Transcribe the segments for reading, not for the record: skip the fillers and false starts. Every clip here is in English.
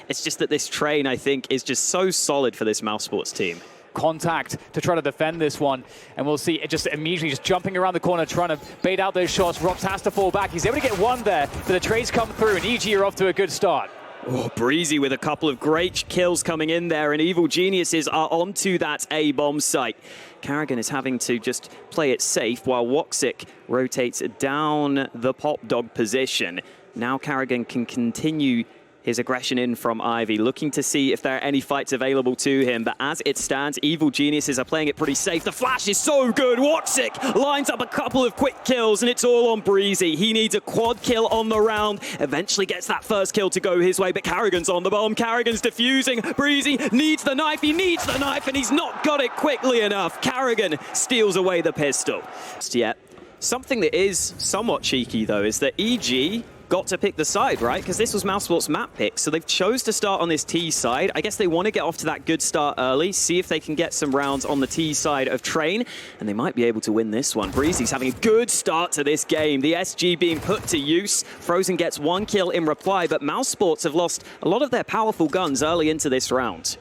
It's just that this train, I think, is just so solid for this Mousesports team. Contact to try to defend this one, and we'll see it just immediately just jumping around the corner trying to bait out those shots. Robs has to fall back. He's able to get one there, but the trades come through, and EG are off to a good start. Oh, Breezy with a couple of great kills coming in there, and Evil Geniuses are onto that A-bomb site. Karrigan is having to just play it safe while Woxic rotates down the pop dog position. Now Karrigan can continue his aggression in from Ivy, looking to see if there are any fights available to him. But as it stands, Evil Geniuses are playing it pretty safe. The flash is so good. Woxic lines up a couple of quick kills, and it's all on Breezy. He needs a quad kill on the round. Eventually gets that first kill to go his way, but Karrigan's on the bomb. Karrigan's defusing. Breezy needs the knife. He needs the knife, and he's not got it quickly enough. Karrigan steals away the pistol. Yet, something that is somewhat cheeky, though, is that EG got to pick the side, right? Because this was Mousesports' map pick, so they've chose to start on this T side. I guess they want to get off to that good start early, see if they can get some rounds on the T side of Train, and they might be able to win this one. Breezy's having a good start to this game. The SG being put to use. Frozen gets one kill in reply, but Mousesports have lost a lot of their powerful guns early into this round.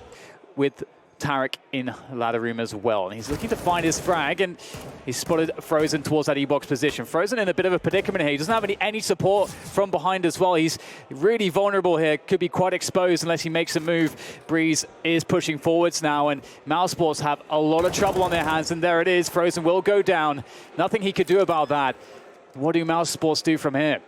With Tarek in ladder room as well, and he's looking to find his frag, and he's spotted Frozen towards that E-box position. Frozen in a bit of a predicament here. He doesn't have any support from behind as well. He's really vulnerable here, could be quite exposed unless he makes a move. Breeze is pushing forwards now, and Mousesports have a lot of trouble on their hands, and there it is. Frozen will go down. Nothing he could do about that. What do Mousesports do from here?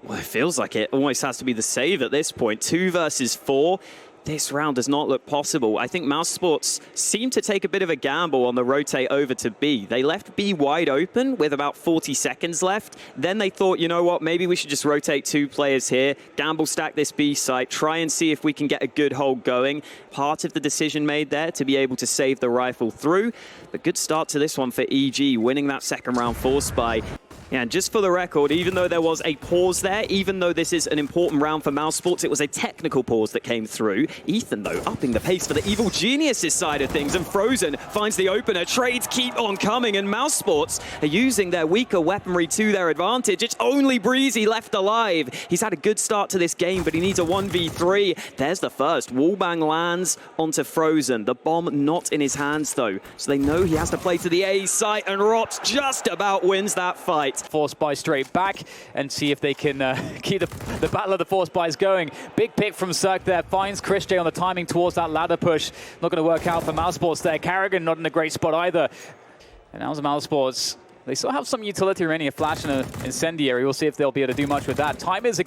Well, it feels like it almost has to be the save at this point. 2 versus 4. This round does not look possible. I think Mousesports seemed to take a bit of a gamble on the rotate over to B. They left B wide open with about 40 seconds left. Then they thought, you know what, maybe we should just rotate 2 players here, gamble stack this B site, try and see if we can get a good hold going. Part of the decision made there to be able to save the rifle through. But good start to this one for EG, winning that second round force by. Yeah, and just for the record, even though there was a pause there, even though this is an important round for Mousesports, it was a technical pause that came through. Ethan, though, upping the pace for the Evil Geniuses side of things, and Frozen finds the opener. Trades keep on coming, and Mousesports are using their weaker weaponry to their advantage. It's only Breezy left alive. He's had a good start to this game, but he needs a 1v3. There's the first. Wallbang lands onto Frozen. The bomb not in his hands, though, so they know he has to play to the A site, and Rops just about wins that fight. Force buy straight back and see if they can keep the battle of the force buys going. Big pick from Cirque there, finds Chris J on the timing towards that ladder push. Not going to work out for Mousesports there. Karrigan not in a great spot either. And now the Mousesports, they still have some utility remaining, a flash and an incendiary. We'll see if they'll be able to do much with that. Time is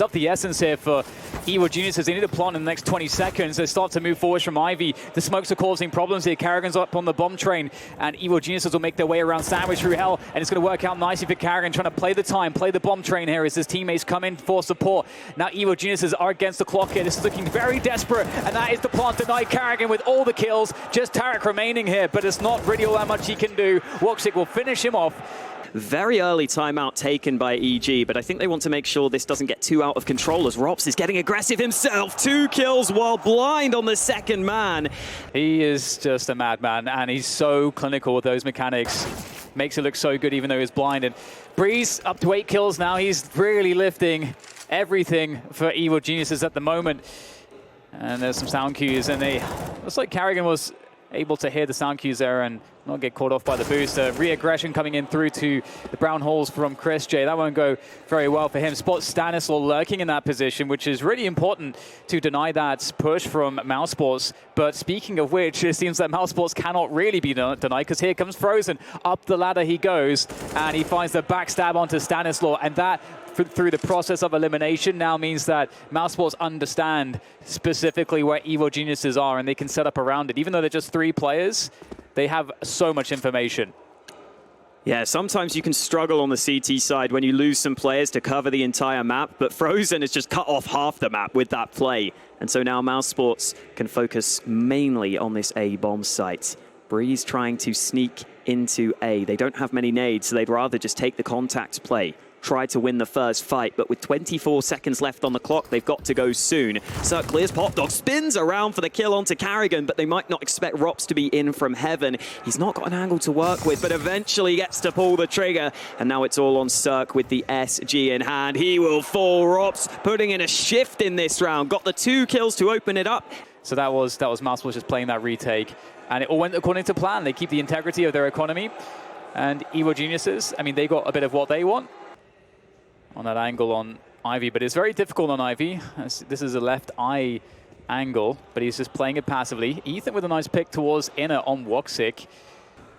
up the essence here for Evil Geniuses. They need to plant in the next 20 seconds. They start to move forwards from Ivy. The smokes are causing problems here. Karrigan's up on the bomb train, and Evil Geniuses will make their way around sandwich through hell, and it's going to work out nicely for Karrigan, trying to play the time, play the bomb train here as his teammates come in for support. Now Evil Geniuses are against the clock here. This is looking very desperate, and that is the plant denied. Karrigan with all the kills, just Tarek remaining here, but it's not really all that much he can do. Woxic will finish him off. Very early timeout taken by EG, but I think they want to make sure this doesn't get too out of control as Rops is getting aggressive himself. 2 kills while blind on the second man. He is just a madman, and he's so clinical with those mechanics. Makes it look so good even though he's blind. And Breeze up to 8 kills now. He's really lifting everything for Evil Geniuses at the moment. And there's some sound cues, and looks like Karrigan was able to hear the sound cues there and not get caught off by the boost. Re-aggression coming in through to the brown holes from Chris J. That won't go very well for him. Spots Stanislaw lurking in that position, which is really important to deny that push from Mousesports. But speaking of which, it seems that Mousesports cannot really be denied, because here comes Frozen. Up the ladder he goes, and he finds the backstab onto Stanislaw, and that through the process of elimination now means that Mousesports understand specifically where Evil Geniuses are, and they can set up around it. Even though they're just 3 players, they have so much information. Yeah, sometimes you can struggle on the CT side when you lose some players to cover the entire map, but Frozen has just cut off half the map with that play. And so now Mousesports can focus mainly on this A bomb site. Breeze trying to sneak into A. They don't have many nades, so they'd rather just take the contact play. try to win the first fight, but with 24 seconds left on the clock, they've got to go soon. Circ clears, Popdog spins around for the kill onto Carrigan, but they might not expect Rops to be in from heaven. He's not got an angle to work with, but eventually gets to pull the trigger, and now it's all on Circ with the SG in hand. He will fall. Rops putting in a shift in this round, got the 2 kills to open it up. So that was Mousesports just playing that retake, and it all went according to plan. They keep the integrity of their economy, and Evo Geniuses, I mean, they got a bit of what they want on that angle on Ivy, but it's very difficult on Ivy. This is a left eye angle, but he's just playing it passively. Ethan with a nice pick towards inner on Woxic.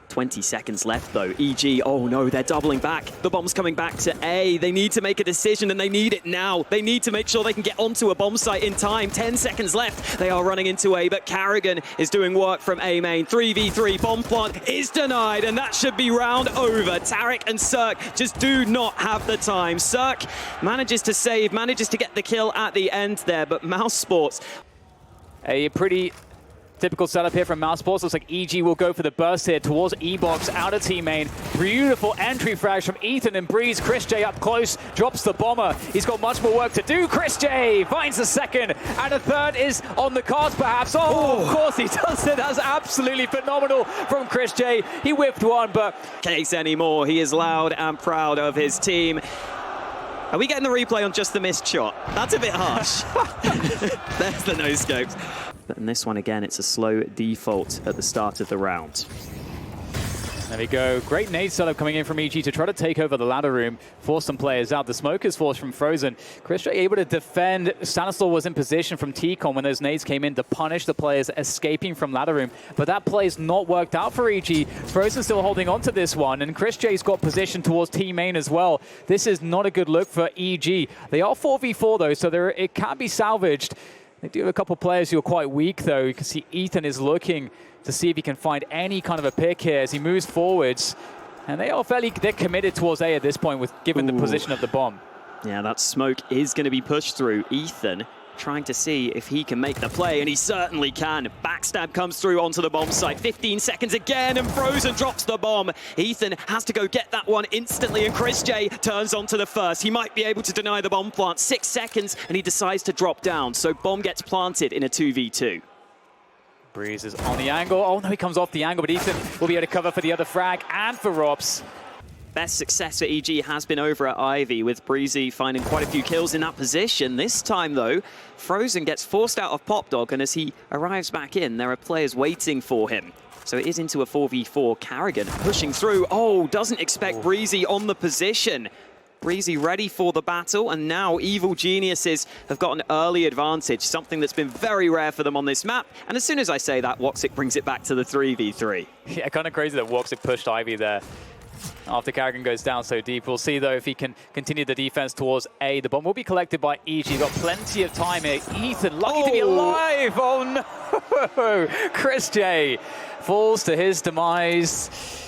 20 seconds left though. EG, oh no, they're doubling back. The bomb's coming back to A. They need to make a decision, and they need it now. They need to make sure they can get onto a bomb site in time. 10 seconds left. They are running into A, but Carrigan is doing work from A main. 3v3, bomb plant is denied, and that should be round over. Tarek and Circ just do not have the time. Circ manages to save, manages to get the kill at the end there, but Mousesports. A pretty typical setup here from Mousesports. Looks like EG will go for the burst here towards E-Box out of team main. Beautiful entry frags from Ethan and Breeze. Chris J up close, drops the bomber. He's got much more work to do. Chris J finds the second, and a third is on the cards perhaps. Oh, of course he does it. That's absolutely phenomenal from Chris J. He whipped one, but Case anymore. He is loud and proud of his team. Are we getting the replay on just the missed shot? That's a bit harsh. There's the no-scopes. But in this one, again, it's a slow default at the start of the round. There we go. Great nade setup coming in from EG to try to take over the ladder room, force some players out. The smoke is forced from Frozen. Chris J able to defend. Stanislaw was in position from T-Con when those nades came in to punish the players escaping from ladder room. But that play's not worked out for EG. Frozen still holding on to this one, and Chris J's got position towards team main as well. This is not a good look for EG. They are 4v4 though, so it can be salvaged. They do have a couple players who are quite weak though. You can see Ethan is looking to see if he can find any kind of a pick here as he moves forwards. And they're committed towards A at this point, given the position of the bomb. Yeah, that smoke is going to be pushed through. Ethan trying to see if he can make the play, and he certainly can. Backstab comes through onto the bomb site. 15 seconds again, and Frozen drops the bomb. Ethan has to go get that one instantly, and Chris J turns onto the first. He might be able to deny the bomb plant. 6 seconds, and he decides to drop down. So bomb gets planted in a 2v2. Breeze is on the angle. Oh no, he comes off the angle, but Ethan will be able to cover for the other frag and for Rops. Best success for EG has been over at Ivy, with Breezy finding quite a few kills in that position. This time, though, Frozen gets forced out of Popdog, and as he arrives back in, there are players waiting for him. So it is into a 4v4. Carrigan pushing through. Oh, doesn't expect Breezy on the position. Breezy ready for the battle, and now Evil Geniuses have got an early advantage, something that's been very rare for them on this map. And as soon as I say that, Woxic brings it back to the 3v3. Yeah, kind of crazy that Woxic pushed Ivy there after Carrigan goes down so deep. We'll see, though, if he can continue the defense towards A. The bomb will be collected by EG. He's got plenty of time here. Ethan, lucky to be alive! Oh, no! Chris J falls to his demise.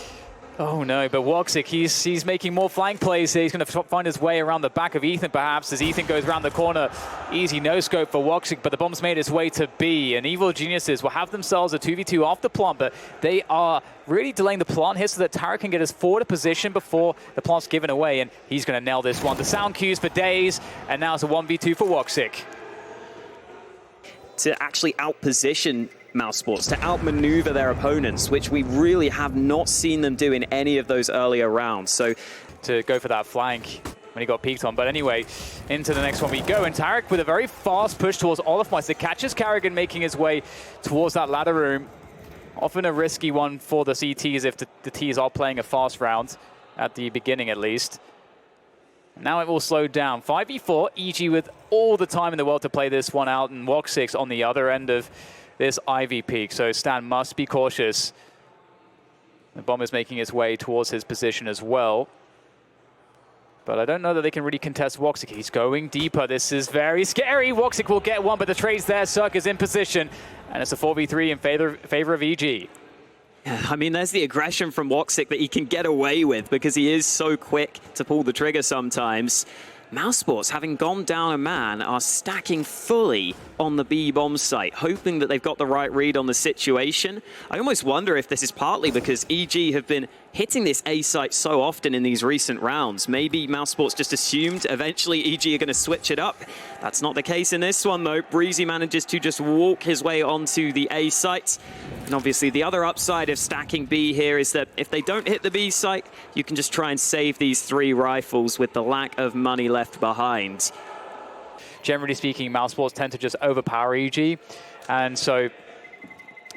Oh, no, but Woxic, he's making more flank plays here. He's going to find his way around the back of Ethan, perhaps, as Ethan goes around the corner. Easy no-scope for Woxic, but the bomb's made its way to B. And Evil Geniuses will have themselves a 2v2 off the plant, but they are really delaying the plant here so that Tarek can get us forward a position before the plant's given away, and he's going to nail this one. The sound cues for days, and now it's a 1v2 for Woxic. To actually outposition Mousesports, to outmaneuver their opponents, which we really have not seen them do in any of those earlier rounds. So to go for that flank when he got peeked on. But anyway, into the next one we go. And Tarek with a very fast push towards Olafmeister catches Carrigan making his way towards that ladder room. Often a risky one for the CTs if the Ts are playing a fast round, at the beginning at least. Now it will slow down. 5v4, EG with all the time in the world to play this one out, and Woxic on the other end of this Ivy peak, so Stan must be cautious. The bomb is making its way towards his position as well. But I don't know that they can really contest Woxic. He's going deeper. This is very scary. Woxic will get one, but the trade's there. Circ is in position, and it's a 4v3 in favor of EG. I mean, there's the aggression from Woxic that he can get away with because he is so quick to pull the trigger sometimes. Mousesports, having gone down a man, are stacking fully on the B bomb site, hoping that they've got the right read on the situation. I almost wonder if this is partly because EG have been hitting this A site so often in these recent rounds. Maybe Mousesports just assumed eventually EG are going to switch it up. That's not the case in this one, though. Breezy manages to just walk his way onto the A site. And obviously, the other upside of stacking B here is that if they don't hit the B site, you can just try and save these 3 rifles with the lack of money left behind. Generally speaking, Mousesports tend to just overpower EG. And so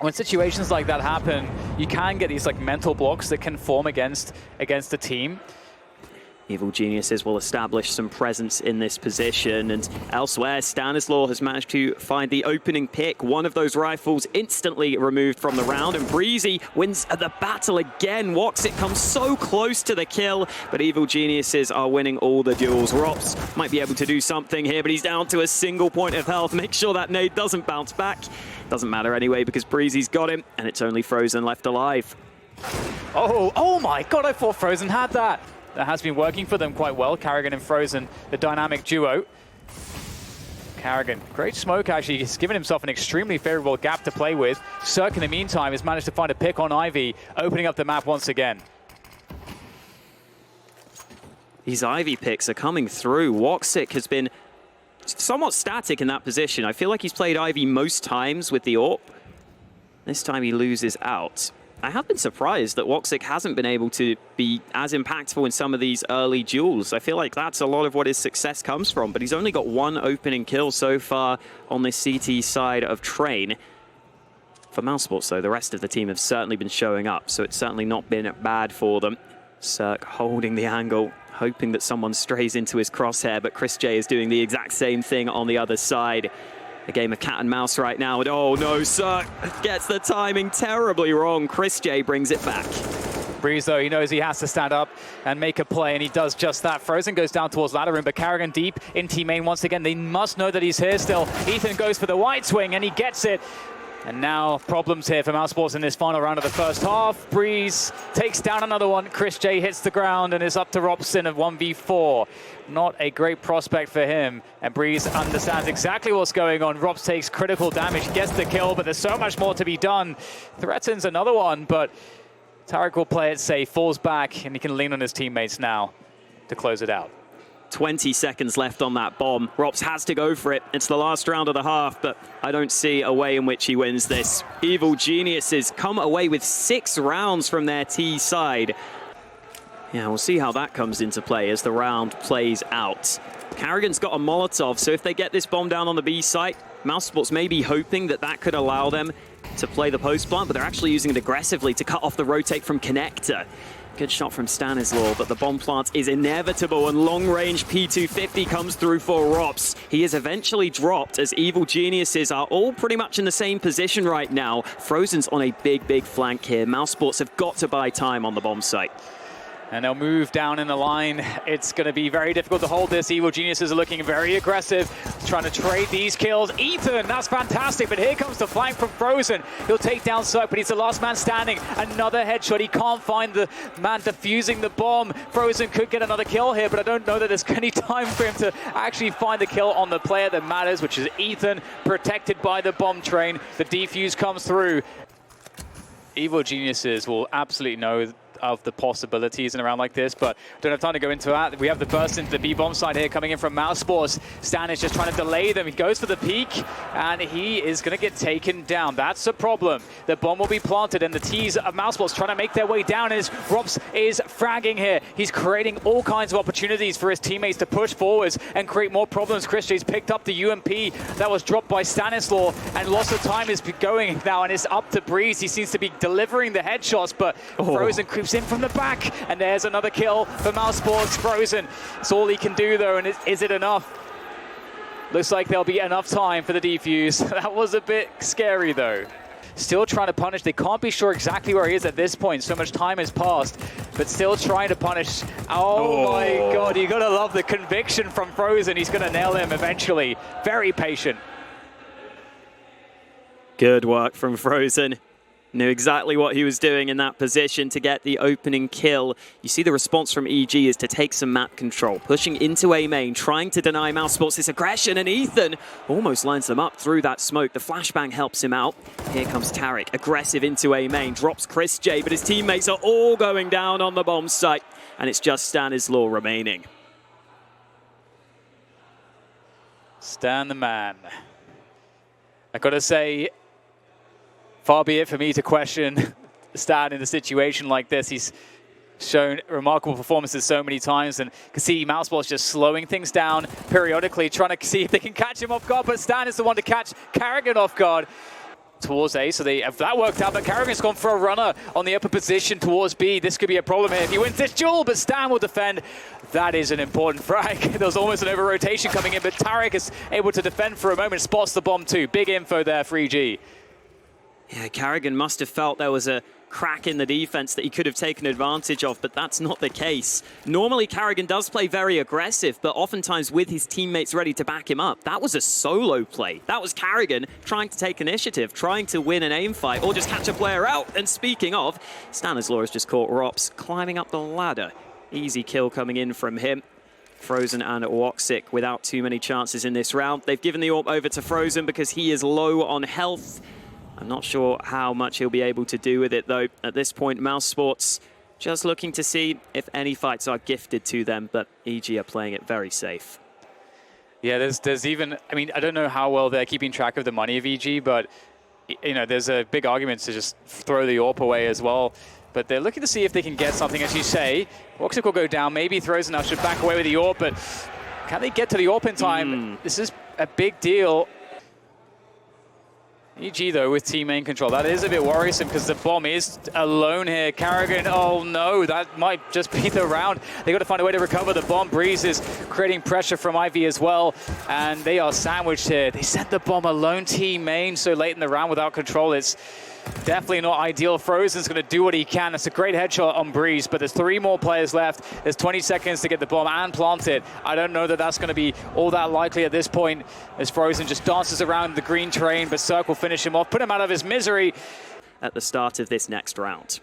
when situations like that happen, you can get these like mental blocks that can form against the team. Evil Geniuses will establish some presence in this position, and elsewhere, Stanislaw has managed to find the opening pick. One of those rifles instantly removed from the round, and Breezy wins the battle again. Woxic comes so close to the kill, but Evil Geniuses are winning all the duels. Rops might be able to do something here, but he's down to a single point of health. Make sure that nade doesn't bounce back. Doesn't matter anyway, because Breezy's got him, and it's only Frozen left alive. Oh my god, I thought Frozen had that. That has been working for them quite well. Karrigan and Frozen, the dynamic duo. Karrigan, great smoke actually. He's given himself an extremely favorable gap to play with. Cirque in the meantime has managed to find a pick on Ivy, opening up the map once again. These Ivy picks are coming through. Woxic has been somewhat static in that position. I feel like he's played Ivy most times with the AWP. This time he loses out. I have been surprised that Woxic hasn't been able to be as impactful in some of these early duels. I feel like that's a lot of what his success comes from, but he's only got 1 opening kill so far on this CT side of Train. For Mousesports, though, the rest of the team have certainly been showing up, so it's certainly not been bad for them. Cirque holding the angle, hoping that someone strays into his crosshair, but Chris J is doing the exact same thing on the other side. A game of cat and mouse right now, and oh no, Cirque gets the timing terribly wrong. Chris J brings it back. Breeze, though, he knows he has to stand up and make a play, and he does just that. Frozen goes down towards ladder room, but Karrigan deep in team main once again. They must know that he's here still. Ethan goes for the wide swing, and he gets it. And now problems here for Mousesports in this final round of the first half. Breeze takes down another one. Chris J hits the ground and is up to Robson of 1v4. Not a great prospect for him. And Breeze understands exactly what's going on. Robs takes critical damage, gets the kill, but there's so much more to be done. Threatens another one, but Tarek will play it safe, falls back, and he can lean on his teammates now to close it out. 20 seconds left on that bomb. Rops has to go for it. It's the last round of the half, but I don't see a way in which he wins this. Evil Geniuses come away with 6 rounds from their T side. Yeah, we'll see how that comes into play as the round plays out. Karrigan's got a Molotov, so if they get this bomb down on the B site, Mousesports may be hoping that that could allow them to play the post plant, but they're actually using it aggressively to cut off the rotate from Connector. Good shot from Stanislaw, but the bomb plant is inevitable, and long-range P250 comes through for Rops. He is eventually dropped as Evil Geniuses are all pretty much in the same position right now. Frozen's on a big flank here. Mousesports have got to buy time on the bomb site. And they'll move down in the line. It's going to be very difficult to hold this. Evil Geniuses are looking very aggressive, trying to trade these kills. Ethan, that's fantastic, but here comes the flank from Frozen. He'll take down Cirque, but he's the last man standing. Another headshot. He can't find the man defusing the bomb. Frozen could get another kill here, but I don't know that there's any time for him to actually find the kill on the player that matters, which is Ethan, protected by the bomb train. The defuse comes through. Evil Geniuses will absolutely know of the possibilities in a round like this, but don't have time to go into that. We have the burst into the B-bomb side here coming in from Mousesports. Stan is just trying to delay them. He goes for the peak, and he is going to get taken down. That's a problem. The bomb will be planted, and the T's of Mousesports trying to make their way down, and Robs is fragging here. He's creating all kinds of opportunities for his teammates to push forwards and create more problems. Chris J's picked up the UMP that was dropped by Stanislaw, and lots of time is going now, and it's up to Breeze. He seems to be delivering the headshots, but Frozen creeps in from the back, and there's another kill for Mousesports. Frozen, it's all he can do though, and is it enough? Looks like there'll be enough time for the defuse. That was a bit scary though. Still trying to punish. They can't be sure exactly where he is at this point. So much time has passed, but still trying to punish. Oh my God, you gotta love the conviction from Frozen. He's gonna nail him eventually. Very patient. Good work from Frozen. Knew exactly what he was doing in that position to get the opening kill. You see the response from EG is to take some map control, pushing into A main, trying to deny Mousesports this aggression, and Ethan almost lines them up through that smoke. The flashbang helps him out. Here comes Tarek, aggressive into A main, drops Chris J, but his teammates are all going down on the bomb site, and it's just Stanislaw remaining. Stan the man. I gotta say, far be it for me to question Stan in a situation like this. He's shown remarkable performances so many times, and you can see Mousesports just slowing things down periodically, trying to see if they can catch him off guard, but Stan is the one to catch Karrigan off guard towards A, so if that worked out, but Karrigan's gone for a runner on the upper position towards B. This could be a problem here if he wins this duel, but Stan will defend. That is an important frag. There was almost an over-rotation coming in, but Tarek is able to defend for a moment, spots the bomb too. Big info there for EG. Yeah, Karrigan must have felt there was a crack in the defense that he could have taken advantage of, but that's not the case. Normally, Karrigan does play very aggressive, but oftentimes with his teammates ready to back him up. That was a solo play. That was Karrigan trying to take initiative, trying to win an aim fight, or just catch a player out. And speaking of, Stanislaw has just caught Rops climbing up the ladder. Easy kill coming in from him. Frozen and Woxic without too many chances in this round. They've given the AWP over to Frozen because he is low on health. I'm not sure how much he'll be able to do with it, though. At this point, Mousesports just looking to see if any fights are gifted to them, but EG are playing it very safe. Yeah, there's even, I mean, I don't know how well they're keeping track of the money of EG, but, you know, there's a big argument to just throw the AWP away as well. But they're looking to see if they can get something, as you say. Woxic will go down, maybe Frozen now should back away with the AWP, but can they get to the AWP in time? This is a big deal. EG, though, with team main control. That is a bit worrisome because the bomb is alone here. Karrigan, oh no, that might just be the round. They got to find a way to recover the bomb. Breeze is creating pressure from Ivy as well, and they are sandwiched here. They sent the bomb alone team main so late in the round without control. It's definitely not ideal. Frozen's going to do what he can. It's a great headshot on Breeze, but there's 3 more players left. There's 20 seconds to get the bomb and plant it. I don't know that that's going to be all that likely at this point as Frozen just dances around the green train, but Cirque will finish him off, put him out of his misery at the start of this next round.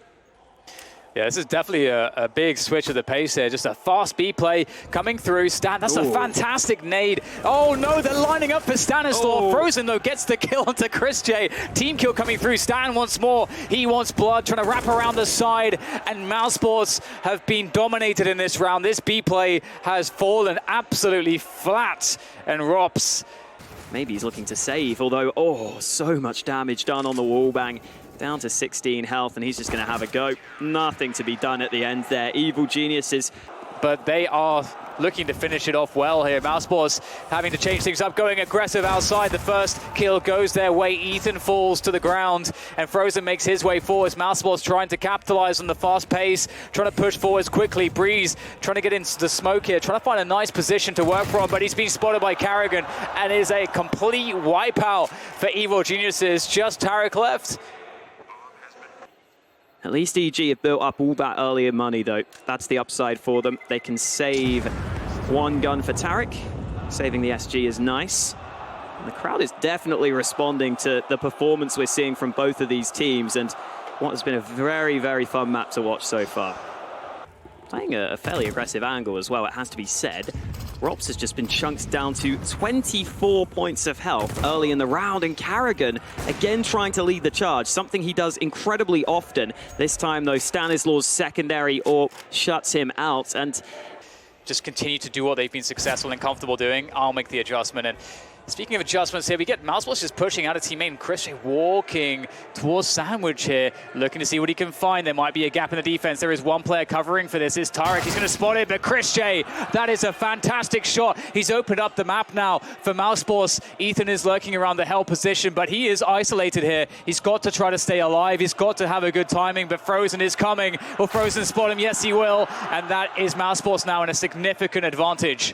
Yeah, this is definitely a big switch of the pace here. Just a fast B play coming through. Stan, that's a fantastic nade. Oh no, they're lining up for Stanislaw. Frozen, though, gets the kill onto Chris J. Team kill coming through. Stan wants more. He wants blood, trying to wrap around the side. And Mousesports have been dominated in this round. This B play has fallen absolutely flat. And Rops, maybe he's looking to save, although, oh, so much damage done on the wallbang. Down to 16 health, and he's just going to have a go. Nothing to be done at the end there. Evil Geniuses. But they are looking to finish it off well here. Mousesports having to change things up, going aggressive outside. The first kill goes their way. Ethan falls to the ground, and Frozen makes his way forwards. Mousesports trying to capitalize on the fast pace, trying to push forwards quickly. Breeze trying to get into the smoke here, trying to find a nice position to work from, but he's been spotted by Karrigan, and it is a complete wipeout for Evil Geniuses. Just Tarek left. At least EG have built up all that earlier money, though. That's the upside for them. They can save 1 gun for Tarek. Saving the SG is nice. And the crowd is definitely responding to the performance we're seeing from both of these teams, and what has been a very, very fun map to watch so far. Playing a fairly aggressive angle as well, it has to be said. Rops has just been chunked down to 24 points of health early in the round, and Karrigan again trying to lead the charge, something he does incredibly often. This time, though, Stanislaw's secondary AWP shuts him out, and just continue to do what they've been successful and comfortable doing. I'll make the adjustment. And speaking of adjustments here, we get Mousesports just pushing out a teammate, and Chris walking towards Sandwich here, looking to see what he can find. There might be a gap in the defense. There is 1 player covering for this. It's Tarek. He's going to spot it, but Chris J, that is a fantastic shot. He's opened up the map now for Mousesports. Ethan is lurking around the hell position, but he is isolated here. He's got to try to stay alive. He's got to have a good timing, but Frozen is coming. Will Frozen spot him? Yes, he will. And that is Mousesports now in a significant advantage.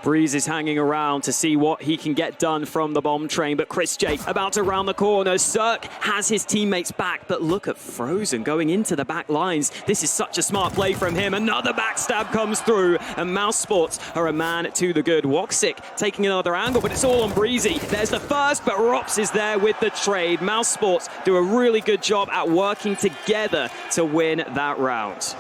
Breeze is hanging around to see what he can get done from the bomb train, but Chris J about to round the corner. Cirque has his teammates back, but look at Frozen going into the back lines. This is such a smart play from him. Another backstab comes through, and Mousesports are a man to the good. Woxic taking another angle, but it's all on Breezy. There's the first, but Rops is there with the trade. Mousesports do a really good job at working together to win that round.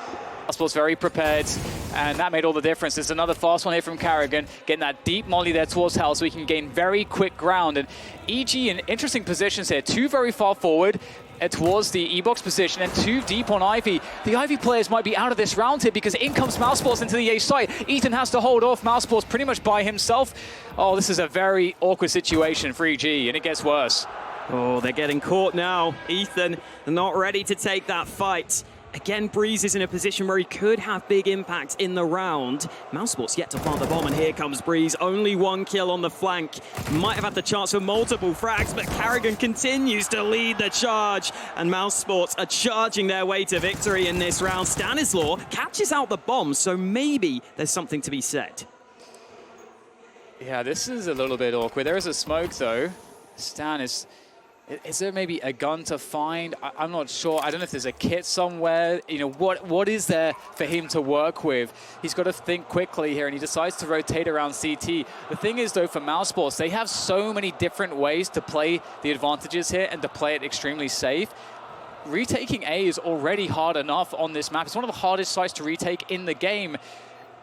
Mousesports very prepared, and that made all the difference. There's another fast one here from Karrigan, getting that deep molly there towards Hell so he can gain very quick ground. And EG in interesting positions here, two very far forward towards the E-box position and two deep on Ivy. The Ivy players might be out of this round here because in comes Mousesports into the A site. Ethan has to hold off Mousesports pretty much by himself. Oh, this is a very awkward situation for EG, and it gets worse. Oh, they're getting caught now. Ethan not ready to take that fight. Again, Breeze is in a position where he could have big impact in the round. Mousesports yet to plant the bomb, and here comes Breeze. Only one kill on the flank. Might have had the chance for multiple frags, but Karrigan continues to lead the charge. And Mousesports are charging their way to victory in this round. Stanislaw catches out the bomb, so maybe there's something to be said. Yeah, this is a little bit awkward. There is a smoke, though. Stan is... Is there maybe a gun to find? I'm not sure. I don't know if there's a kit somewhere. You know, what is there for him to work with? He's got to think quickly here, and he decides to rotate around CT. The thing is, though, for Mousesports, they have so many different ways to play the advantages here and to play it extremely safe. Retaking A is already hard enough on this map. It's one of the hardest sites to retake in the game.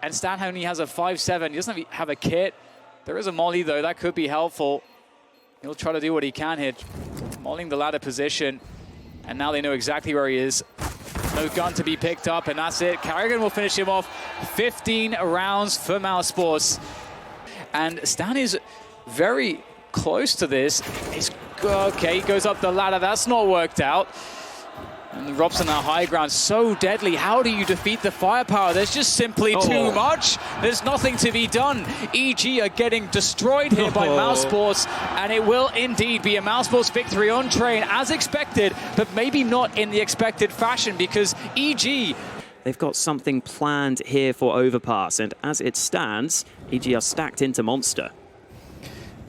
And Stan only has a 5-7. He doesn't have a kit. There is a molly, though. That could be helpful. He'll try to do what he can here, mollying the ladder position, and now they know exactly where he is. No gun to be picked up, and that's it. Karrigan will finish him off. 15 rounds for Mousesports. And Stan is very close to this. Okay, goes up the ladder. That's not worked out. And Rob's on that high ground, so deadly. How do you defeat the firepower? There's just simply too much. There's nothing to be done. EG are getting destroyed here by Mousesports, and it will indeed be a Mousesports victory on train, as expected, but maybe not in the expected fashion, because EG... They've got something planned here for Overpass, and as it stands, EG are stacked into Monster.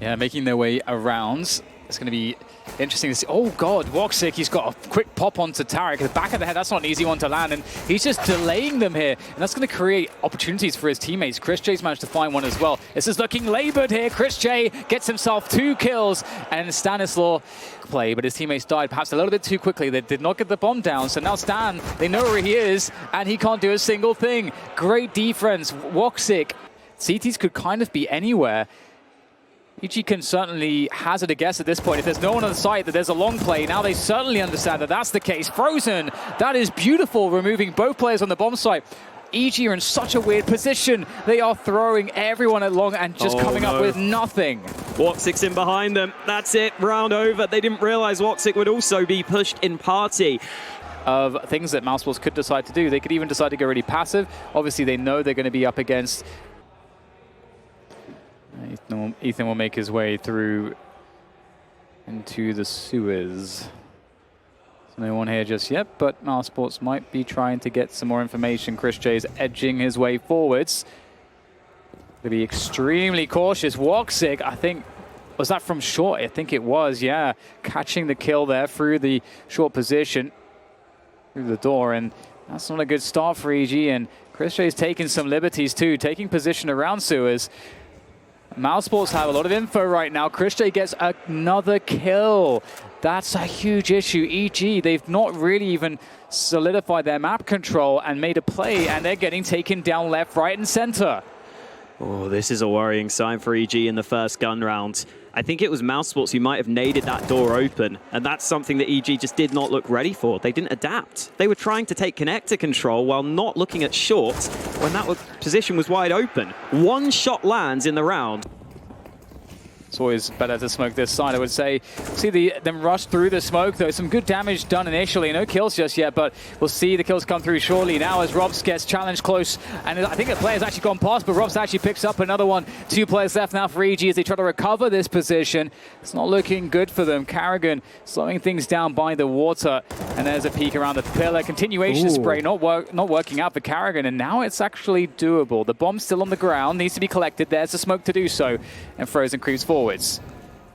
Yeah, making their way around. It's going to be interesting to see. Oh, God, Woxic, he's got a quick pop onto Tarek. The back of the head, that's not an easy one to land, and he's just delaying them here. And that's going to create opportunities for his teammates. Chris J's managed to find one as well. This is looking labored here. Chris J gets himself 2 kills, and Stanislaw play, but his teammates died perhaps a little bit too quickly. They did not get the bomb down, so now Stan, they know where he is, and he can't do a single thing. Great defense. Woxic. CTs could kind of be anywhere. EG can certainly hazard a guess at this point. If there's no one on the site, that there's a long play. Now they certainly understand that that's the case. Frozen, that is beautiful, removing both players on the bomb site. EG are in such a weird position. They are throwing everyone at long and just coming up with nothing. Woxic's in behind them. That's it, round over. They didn't realize Woxic would also be pushed in party. Of things that Mousesports could decide to do. They could even decide to go really passive. Obviously, they know they're going to be up against... Ethan will make his way through into the sewers. No one here just yet, but Mousesports might be trying to get some more information. Chris J is edging his way forwards. To be extremely cautious. Woxic, I think, was that from short? I think it was, yeah. Catching the kill there through the short position, through the door, and that's not a good start for EG. And Chris J is taking some liberties too, taking position around sewers. Mousesports have a lot of info right now. Chris J gets another kill. That's a huge issue. EG, they've not really even solidified their map control and made a play, and they're getting taken down left, right, and center. Oh, this is a worrying sign for EG in the first gun round. I think it was Mousesports who might have naded that door open, and that's something that EG just did not look ready for. They didn't adapt. They were trying to take connector control while not looking at short when that position was wide open. One shot lands in the round. It's always better to smoke this side, I would say. See them rush through the smoke, though. Some good damage done initially. No kills just yet, but we'll see the kills come through shortly. Now as Robs gets challenged close, and I think the player's actually gone past, but Robs actually picks up another one. 2 players left now for EG as they try to recover this position. It's not looking good for them. Karrigan slowing things down by the water, and there's a peek around the pillar. Continuation spray not working out for Karrigan, and now it's actually doable. The bomb's still on the ground, needs to be collected. There's the smoke to do so, and Frozen creeps forwards.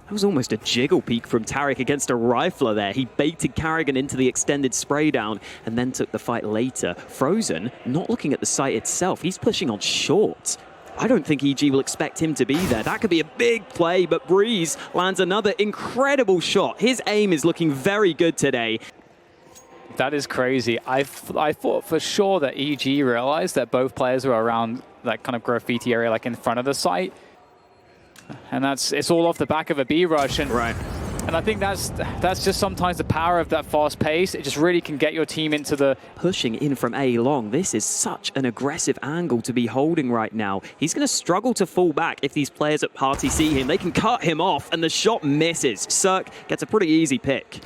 That was almost a jiggle peek from Tariq against a rifler there. He baited Karrigan into the extended spray down and then took the fight later. Frozen, not looking at the site itself. He's pushing on short. I don't think EG will expect him to be there. That could be a big play, but Breeze lands another incredible shot. His aim is looking very good today. That is crazy. I thought for sure that EG realized that both players were around that kind of graffiti area, like in front of the site. And it's all off the back of a B rush, and I think that's just sometimes the power of that fast pace. It just really can get your team into the pushing in from A long. This is such an aggressive angle to be holding right now. He's going to struggle to fall back if these players at Party see him. They can cut him off, and the shot misses. Cirque gets a pretty easy pick.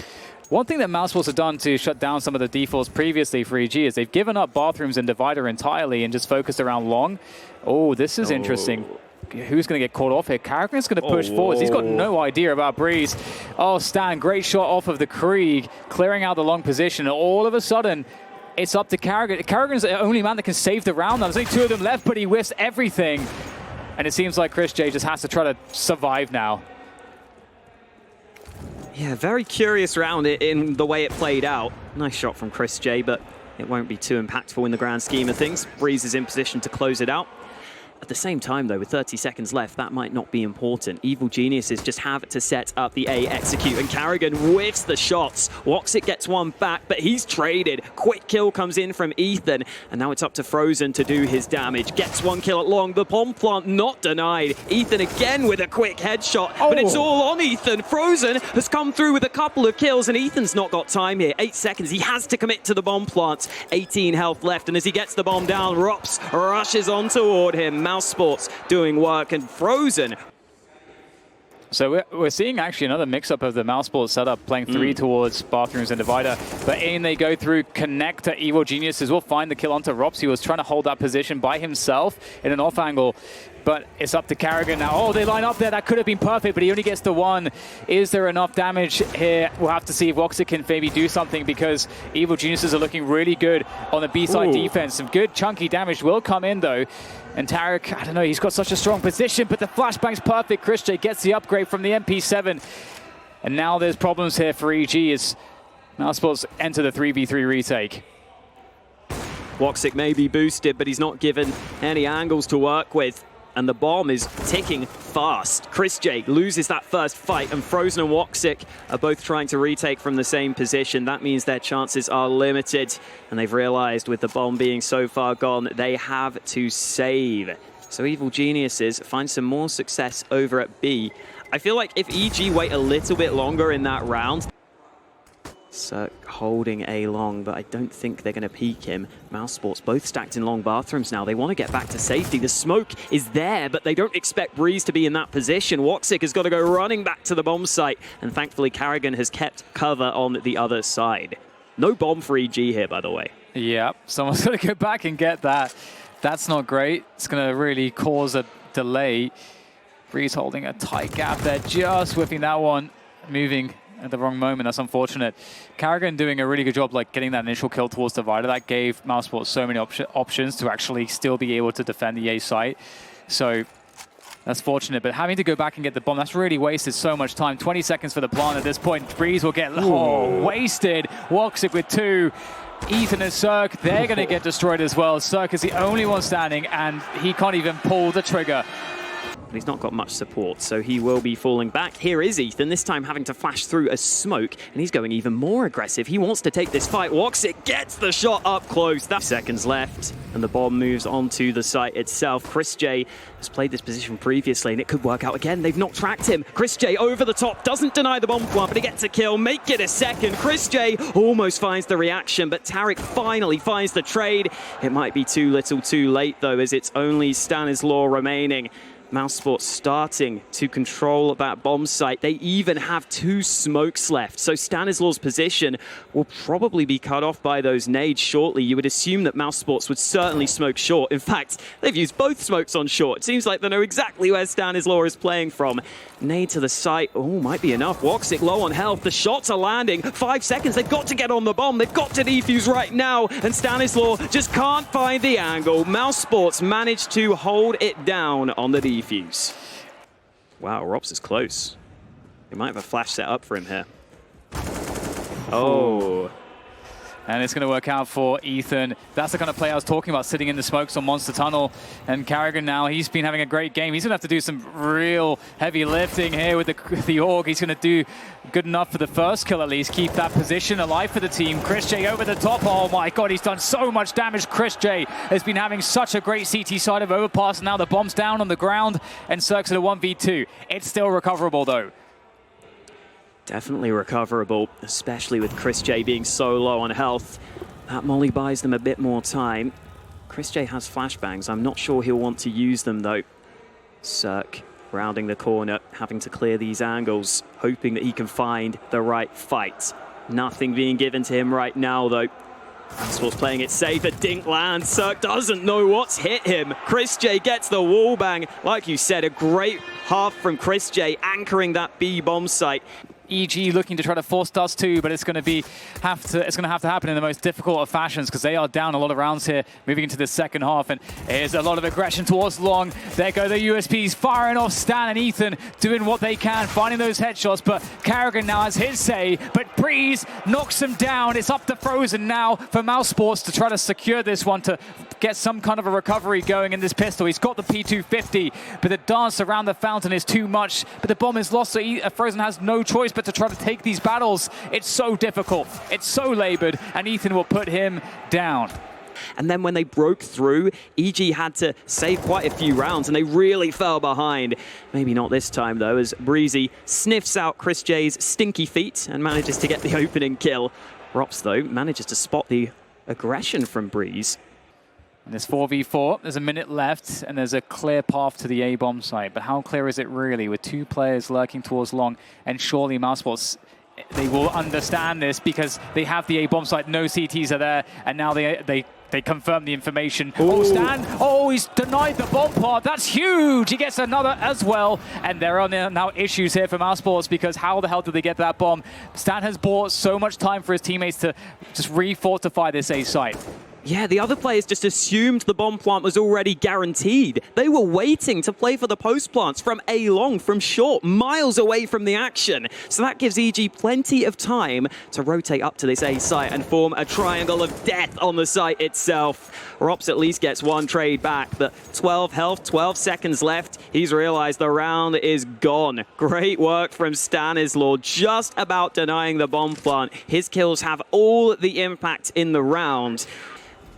One thing that Mousesports have done to shut down some of the defaults previously for EG is they've given up bathrooms and divider entirely and just focused around long. Oh, this is interesting. Who's going to get caught off here? Karrigan's going to push forwards. He's got no idea about Breeze. Oh, Stan, great shot off of the Krieg, clearing out the long position. All of a sudden, it's up to Karrigan. Karrigan's the only man that can save the round. There's only 2 of them left, but he whiffs everything. And it seems like Chris J just has to try to survive now. Yeah, very curious round in the way it played out. Nice shot from Chris J, but it won't be too impactful in the grand scheme of things. Breeze is in position to close it out. At the same time, though, with 30 seconds left, that might not be important. Evil Geniuses just have to set up the A execute, and Karrigan whiffs the shots. Woxic gets one back, but he's traded. Quick kill comes in from Ethan, and now it's up to Frozen to do his damage. Gets 1 kill at long. The bomb plant not denied. Ethan again with a quick headshot, but it's all on Ethan. Frozen has come through with a couple of kills, and Ethan's not got time here. 8 seconds. He has to commit to the bomb plant. 18 health left, and as he gets the bomb down, Rops rushes on toward him. Mousesports doing work, and Frozen. So we're seeing actually another mix-up of the Mousesports setup, playing 3 towards bathrooms and divider. But in they go through connector. Evil Geniuses will find the kill onto Rops. He was trying to hold that position by himself in an off angle. But it's up to Karrigan now. Oh, they line up there. That could have been perfect, but he only gets the 1. Is there enough damage here? We'll have to see if Woxic can maybe do something, because Evil Geniuses are looking really good on the B-side defense. Some good chunky damage will come in, though. And Tariq, I don't know, he's got such a strong position, but the flashbang's perfect. Chris J gets the upgrade from the MP7. And now there's problems here for EG as Mousesports enter the 3v3 retake. Woxic may be boosted, but he's not given any angles to work with. And the bomb is ticking fast. Chris J loses that first fight, and Frozen and Woxic are both trying to retake from the same position. That means their chances are limited, and they've realized with the bomb being so far gone, they have to save. So Evil Geniuses find some more success over at B. I feel like if EG wait a little bit longer in that round, Cirque holding A long, but I don't think they're going to peek him. Mousesports both stacked in long bathrooms now. They want to get back to safety. The smoke is there, but they don't expect Breeze to be in that position. Woxic has got to go running back to the bomb site, and thankfully Karrigan has kept cover on the other side. No bomb for EG here, by the way. Yeah, someone's going to go back and get that. That's not great. It's going to really cause a delay. Breeze holding a tight gap there, just whipping that one, moving at the wrong moment. That's unfortunate. Karrigan doing a really good job, like getting that initial kill towards Divider. That gave Mousesports so many options to actually still be able to defend the A site. So that's fortunate, but having to go back and get the bomb, that's really wasted so much time. 20 seconds for the plant at this point. Breeze will get wasted. Woxic with 2. Ethan and Cirque, they're going to get destroyed as well. Cirque is the only one standing, and he can't even pull the trigger. He's not got much support, so he will be falling back. Here is Ethan, this time having to flash through a smoke, and he's going even more aggressive. He wants to take this fight. Woxic gets the shot up close. That's seconds left, and the bomb moves onto the site itself. Chris J has played this position previously, and it could work out again. They've not tracked him. Chris J over the top, doesn't deny the bomb plant, but he gets a kill. Make it a second. Chris J almost finds the reaction, but Tariq finally finds the trade. It might be too little too late, though, as it's only Stanislaw remaining. Mousesports starting to control that bomb site. They even have 2 smokes left. So Stanislaw's position will probably be cut off by those nades shortly. You would assume that Mousesports would certainly smoke short. In fact, they've used both smokes on short. It seems like they know exactly where Stanislaw is playing from. Nade to the site. Oh, might be enough. Woxic low on health. The shots are landing. 5 seconds. They've got to get on the bomb. They've got to defuse right now. And Stanislaw just can't find the angle. Mousesports managed to hold it down on the defuse. Wow, Rops is close. They might have a flash set up for him here. Oh. And it's going to work out for Ethan. That's the kind of play I was talking about, sitting in the smokes on Monster Tunnel. And Carrigan now, he's been having a great game. He's going to have to do some real heavy lifting here with the Org. He's going to do good enough for the first kill at least, keep that position alive for the team. Chris J over the top. Oh my god, he's done so much damage. Chris J has been having such a great CT side of overpass. Now the bomb's down on the ground and Cirque's at a 1v2. It's still recoverable though. Definitely recoverable, especially with Chris J being so low on health. That molly buys them a bit more time. Chris J has flashbangs. I'm not sure he'll want to use them though. Cirque rounding the corner, having to clear these angles, hoping that he can find the right fight. Nothing being given to him right now though. Mousesports playing it safe. A dink lands. Cirque doesn't know what's hit him. Chris J gets the wall bang. Like you said, a great half from Chris J, anchoring that B bomb site. EG looking to try to force Dust 2, but it's going to have to happen in the most difficult of fashions because they are down a lot of rounds here, moving into the second half. And here's a lot of aggression towards Long. There go the USPs firing off. Stan and Ethan doing what they can, finding those headshots. But Carrigan now has his say, but Breeze knocks him down. It's up to Frozen now for Mousesports to try to secure this one, to get some kind of a recovery going in this pistol. He's got the P250, but the dance around the fountain is too much. But the bomb is lost, so Frozen has no choice but to try to take these battles. It's so difficult, it's so labored, and Ethan will put him down. And then when they broke through, EG had to save quite a few rounds, and they really fell behind. Maybe not this time, though, as Breezy sniffs out Chris J's stinky feet and manages to get the opening kill. Rops, though, manages to spot the aggression from Breeze. And there's 4v4, there's a minute left, and there's a clear path to the A-bomb site. But how clear is it really, with 2 players lurking towards Long? And surely Mousesports, they will understand this because they have the A-bomb site, no CTs are there, and now they confirm the information. Ooh. Oh, Stan, oh, he's denied the bomb part. That's huge. He gets another as well. And there are now issues here for Mousesports because how the hell did they get that bomb? Stan has bought so much time for his teammates to just re-fortify this A site. Yeah, the other players just assumed the bomb plant was already guaranteed. They were waiting to play for the post plants from A long, from short, miles away from the action. So that gives EG plenty of time to rotate up to this A site and form a triangle of death on the site itself. Rops at least gets 1 trade back, but 12 health, 12 seconds left. He's realized the round is gone. Great work from Stanislaw, just about denying the bomb plant. His kills have all the impact in the round.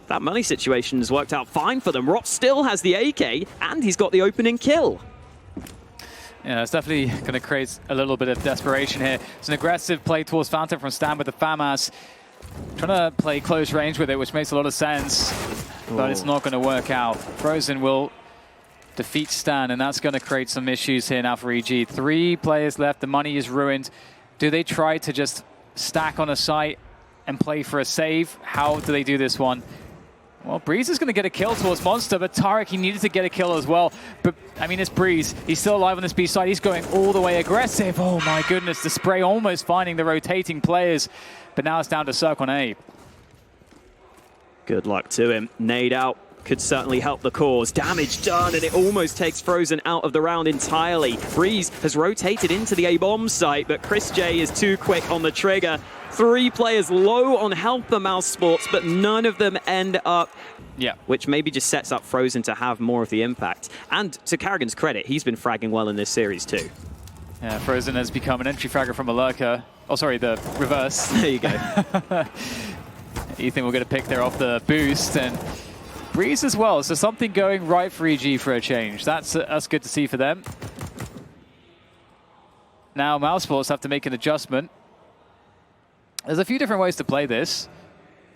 That money situation has worked out fine for them. Rops still has the AK, and he's got the opening kill. Yeah, it's definitely going to create a little bit of desperation here. It's an aggressive play towards Fountain from Stan with the FAMAS. Trying to play close range with it, which makes a lot of sense, but it's not going to work out. Frozen will defeat Stan, and that's going to create some issues here now for EG. 3 players left, the money is ruined. Do they try to just stack on a site and play for a save? How do they do this one? Well, Breeze is going to get a kill towards Monster, but Tarek, he needed to get a kill as well. But, I mean, it's Breeze. He's still alive on this B side. He's going all the way aggressive. Oh, my goodness. The spray almost finding the rotating players. But now it's down to Cirque on A. Good luck to him. Nade out. Could certainly help the cause. Damage done, and it almost takes Frozen out of the round entirely. Breeze has rotated into the A-bomb site, but Chris J is too quick on the trigger. 3 players low on health for Mousesports, but none of them end up. Yeah. Which maybe just sets up Frozen to have more of the impact. And to Carrigan's credit, he's been fragging well in this series too. Yeah, Frozen has become an entry fragger from a lurker. Oh, sorry, the reverse. There you go. Ethan will get a pick there off the boost, and Breeze as well. So something going right for EG for a change. That's good to see for them. Now Mousesports have to make an adjustment. There's a few different ways to play this.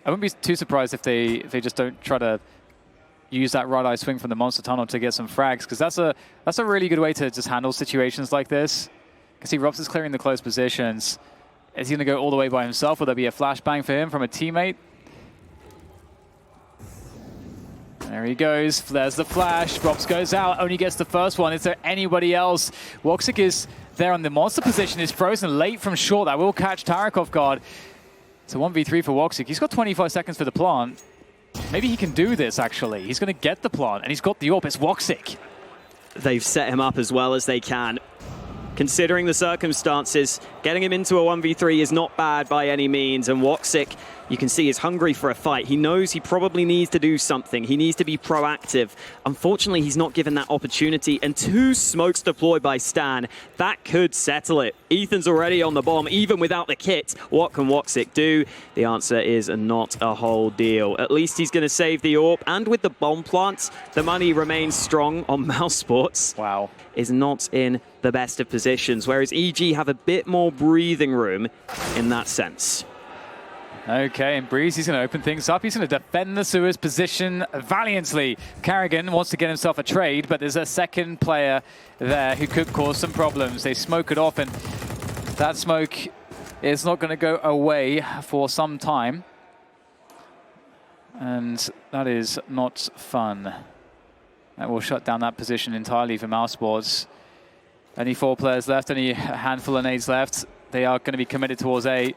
I wouldn't be too surprised if they just don't try to use that right eye swing from the monster tunnel to get some frags, because that's a really good way to just handle situations like this. You can see Robs is clearing the close positions. Is he going to go all the way by himself? Will there be a flashbang for him from a teammate? There he goes. There's the flash. Robs goes out. Only gets the first one. Is there anybody else? Woxic is there on the monster position. Is frozen late from short. That will catch Tarek off guard. It's a 1v3 for Woxic. He's got 25 seconds for the plant. Maybe he can do this, actually. He's going to get the plant, and he's got the AWP. It's Woxic. They've set him up as well as they can. Considering the circumstances, getting him into a 1v3 is not bad by any means, and Woxic, you can see, is hungry for a fight. He knows he probably needs to do something. He needs to be proactive. Unfortunately, he's not given that opportunity, and 2 smokes deployed by Stan. That could settle it. Ethan's already on the bomb, even without the kit. What can Woxic do? The answer is not a whole deal. At least he's going to save the AWP, and with the bomb plant, the money remains strong on Mousesports. Wow. Is not in the best of positions, whereas EG have a bit more breathing room in that sense. Okay, and Breeze, he's going to open things up. He's going to defend the sewers position valiantly. Carrigan wants to get himself a trade, but there's a second player there who could cause some problems. They smoke it off, and that smoke is not going to go away for some time. And that is not fun. That will shut down that position entirely for Mousesports. Only 4 players left, only a handful of nades left. They are going to be committed towards A,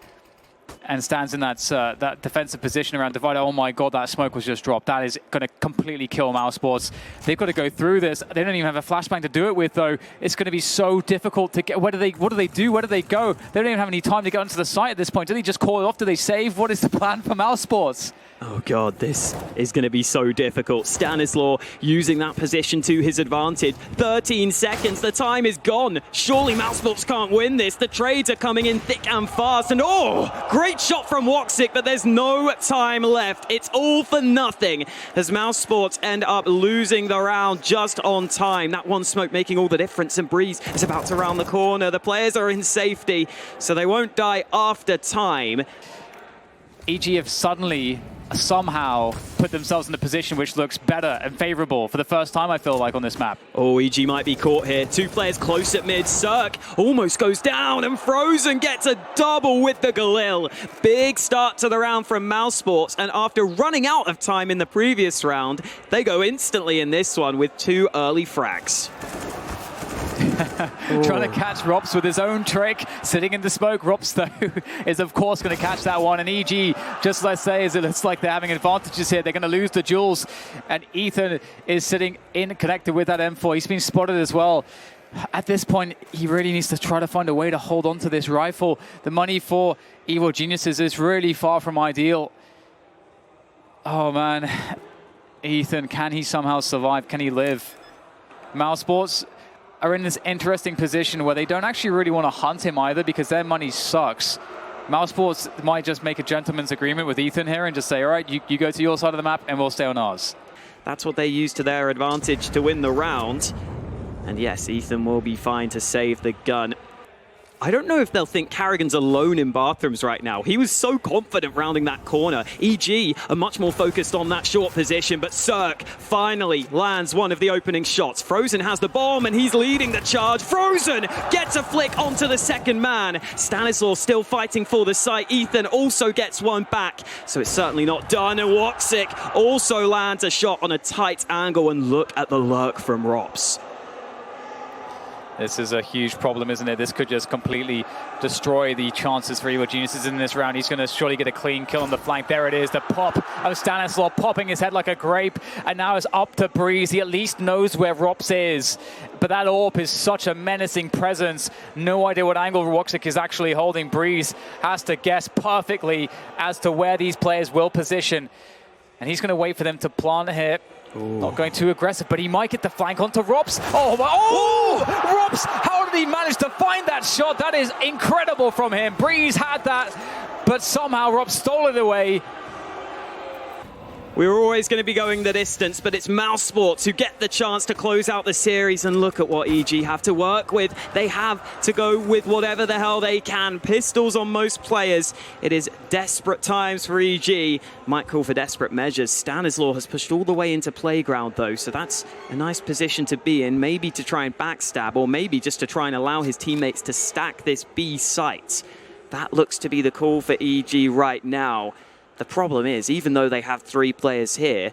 and stands in that that defensive position around Divider. Oh my god, that smoke was just dropped. That is going to completely kill Mousesports. They've got to go through this. They don't even have a flashbang to do it with, though. It's going to be so difficult to get. What do they do? Where do they go? They don't even have any time to get onto the site at this point. Do they just call it off? Do they save? What is the plan for Mousesports? Oh god, this is going to be so difficult. Stanislaw using that position to his advantage. 13 seconds, the time is gone. Surely Mousesports can't win this. The trades are coming in thick and fast. And oh, great shot from Woxic, but there's no time left. It's all for nothing as Mousesports end up losing the round just on time. That one smoke making all the difference, and Breeze is about to round the corner. The players are in safety, so they won't die after time. EG have suddenly somehow put themselves in a position which looks better and favorable for the first time, I feel like, on this map. Oh, EG might be caught here. 2 players close at mid. Cirque almost goes down, and Frozen gets a double with the Galil. Big start to the round from Mousesports, and after running out of time in the previous round, they go instantly in this one with 2 early frags. Trying to catch Rops with his own trick, sitting in the smoke. Rops, though, is of course going to catch that one. And EG, just let's say, as it looks like they're having advantages here. They're going to lose the duels. And Ethan is sitting in connected with that M4. He's been spotted as well. At this point, he really needs to try to find a way to hold on to this rifle. The money for Evil Geniuses is really far from ideal. Oh, man. Ethan, can he somehow survive? Can he live? Mousesports are in this interesting position where they don't actually really want to hunt him either, because their money sucks. Mousesports might just make a gentleman's agreement with Ethan here and just say, all right, you go to your side of the map and we'll stay on ours. That's what they use to their advantage to win the round. And yes, Ethan will be fine to save the gun. I don't know if they'll think Carrigan's alone in bathrooms right now. He was so confident rounding that corner. EG are much more focused on that short position, but Cirque finally lands one of the opening shots. Frozen has the bomb, and he's leading the charge. Frozen gets a flick onto the second man. Stanislaw still fighting for the site. Ethan also gets one back, so it's certainly not done. And Woxic also lands a shot on a tight angle, and look at the lurk from Rops. This is a huge problem, isn't it? This could just completely destroy the chances for Evil Geniuses in this round. He's going to surely get a clean kill on the flank. There it is, the pop of Stanislaw popping his head like a grape. And now it's up to Breeze. He at least knows where Rops is. But that AWP is such a menacing presence. No idea what angle Woxic is actually holding. Breeze has to guess perfectly as to where these players will position. And he's going to wait for them to plant here. Ooh. Not going too aggressive, but he might get the flank onto Rops. Oh, Rops! How did he manage to find that shot? That is incredible from him. Breeze had that, but somehow Rops stole it away. We were always going to be going the distance, but it's Mousesports who get the chance to close out the series, and look at what EG have to work with. They have to go with whatever the hell they can. Pistols on most players. It is desperate times for EG. Might call for desperate measures. Stanislaw has pushed all the way into playground though, so that's a nice position to be in, maybe to try and backstab, or maybe just to try and allow his teammates to stack this B site. That looks to be the call for EG right now. The problem is, even though they have 3 players here,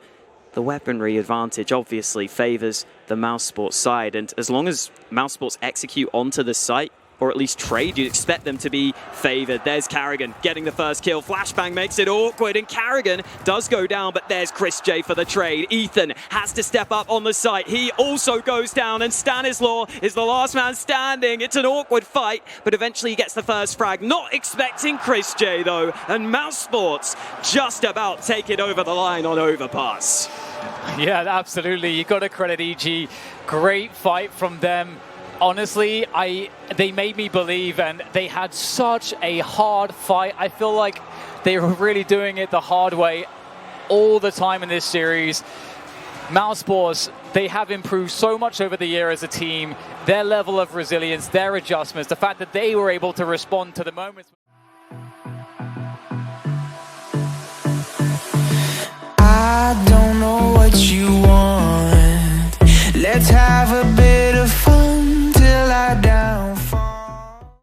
the weaponry advantage obviously favors the Mousesports side. And as long as Mousesports execute onto the site, or at least trade, you'd expect them to be favored. There's Carrigan getting the first kill. Flashbang makes it awkward, and Carrigan does go down, but there's Chris J for the trade. Ethan has to step up on the site. He also goes down, and Stanislaw is the last man standing. It's an awkward fight, but eventually he gets the first frag. Not expecting Chris J, though, and Mousesports just about take it over the line on overpass. Yeah, absolutely. You got to credit EG. Great fight from them. Honestly, they made me believe, and they had such a hard fight. I feel like they were really doing it the hard way all the time in this series. Mousesports, they have improved so much over the year as a team. Their level of resilience, their adjustments, the fact that they were able to respond to the moments.